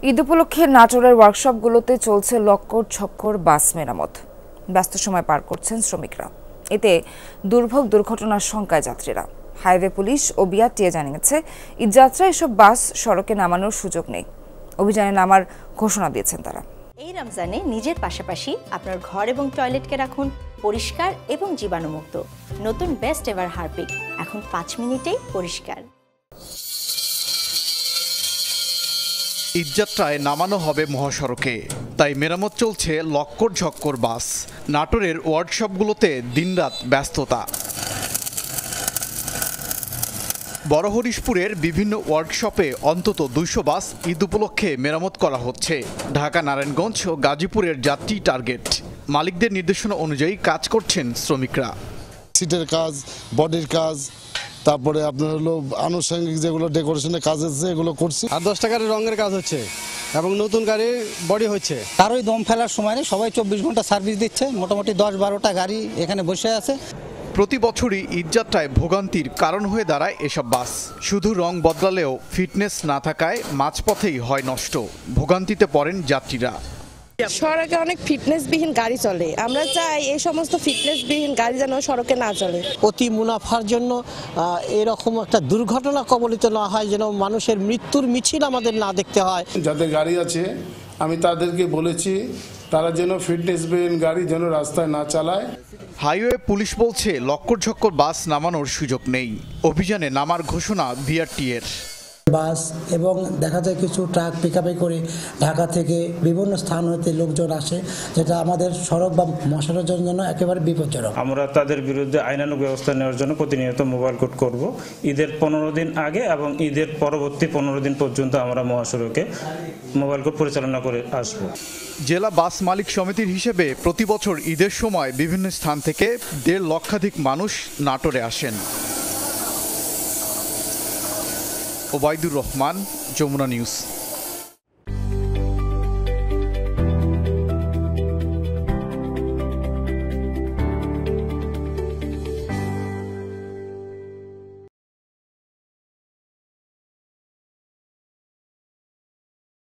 ঈদ উপলক্ষে নাটোরের ওয়ার্কশপগুলোতে চলছে লক্কর ছক্কর বাস মেরামত। ব্যস্ত সময় পার করছেন শ্রমিকরা। এতে দুর্ভোগ দুর্ঘটনার শঙ্কায় যাত্রীরা। হাইওয়ে পুলিশ ও বিআরটিএ জানিয়েছে, ঈদযাত্রায় এসব বাস সড়কে নামানোর সুযোগ নেই। অভিযানে নামার ঘোষণা দিয়েছেন তারা। এই রমজানে নিজের পাশাপাশি আপনার ঘর এবং টয়লেটকে রাখুন পরিষ্কার এবং জীবাণুমুক্ত। নতুন বেস্ট এভার হারপিক এখন 5 মিনিটেই পরিষ্কার। ঈদযাত্রায় নামানো হবে মহাসড়কে, তাই মেরামত চলছে লক্কর ঝক্কর বাস। নাটোরের ওয়ার্কশপগুলোতে দিনরাত ব্যস্ততা। বড়হরিশপুরের বিভিন্ন ওয়ার্কশপে অন্তত 200 বাস ঈদ উপলক্ষে মেরামত করা হচ্ছে। ঢাকা, নারায়ণগঞ্জ ও গাজীপুরের যাত্রী টার্গেট। মালিকদের নির্দেশনা অনুযায়ী কাজ করছেন শ্রমিকরা। সিটের কাজ, বডির কাজ, তারপরে আপনার হলো আনুষঙ্গিক যেগুলো ডেকোরেশনের কাজ আছে এগুলো করছি। আর 10টা গাড়ির রঙের কাজ হচ্ছে এবং নতুন গাড়ির বডি হচ্ছে। কারোই দম ফেলার সময় নেই, সবাই 24 ঘন্টা সার্ভিস দিচ্ছে। মোটামুটি 10-12টা গাড়ি এখানে বসে আছে। প্রতি বছরই ঈদযাত্রায় ভোগান্তির কারণ হয়ে দাঁড়ায় এসব বাস। শুধু রং বদলালেও ফিটনেস না থাকায় মাঝপথেই হয় নষ্ট। ভোগান্তিতে পড়েন যাত্রীরা। সড়কে অনেক ফিটনেসবিহীন গাড়ি চলে, আমরা চাই এই সমস্ত ফিটনেসবিহীন গাড়ি যেন সড়কে না চলে। অতি মুনাফার জন্য এরকম একটা দুর্ঘটনা কবলিত না হয়, যেন মানুষের মৃত্যুর মিছিল আমাদের না দেখতে হয়। যাদের গাড়ি আছে আমি তাদেরকে বলেছি তারা যেন ফিটনেসবিহীন গাড়ি যেন রাস্তায় না চালায়। হাইওয়ে পুলিশ বলছে লক্কর ঝক্কর বাস নামানোর সুযোগ নেই। অভিযানে নামার ঘোষণা বিআরটিএর। বাস এবং দেখা যায় কিছু ট্রাক পিকআপে করে ঢাকা থেকে বিভিন্ন স্থান হতে লোকজন আসে, যেটা আমাদের সড়ক বা মহাসড়কের জন্য একেবারে বিপজ্জনক। আমরা তাদের বিরুদ্ধে আইনানুগ ব্যবস্থা নেওয়ার জন্য প্রতিনিয়ত মোবাইল কোর্ট করব। ঈদের 15 দিন আগে এবং ঈদের পরবর্তী 15 দিন পর্যন্ত আমরা মহাসড়কে মোবাইল কোর্ট পরিচালনা করে আসব। জেলা বাস মালিক সমিতির হিসেবে প্রতি বছর ঈদের সময় বিভিন্ন স্থান থেকে 1.5 লক্ষাধিক মানুষ নাটোরে আসেন। ওবায়দুর রহমান, যমুনা নিউজ।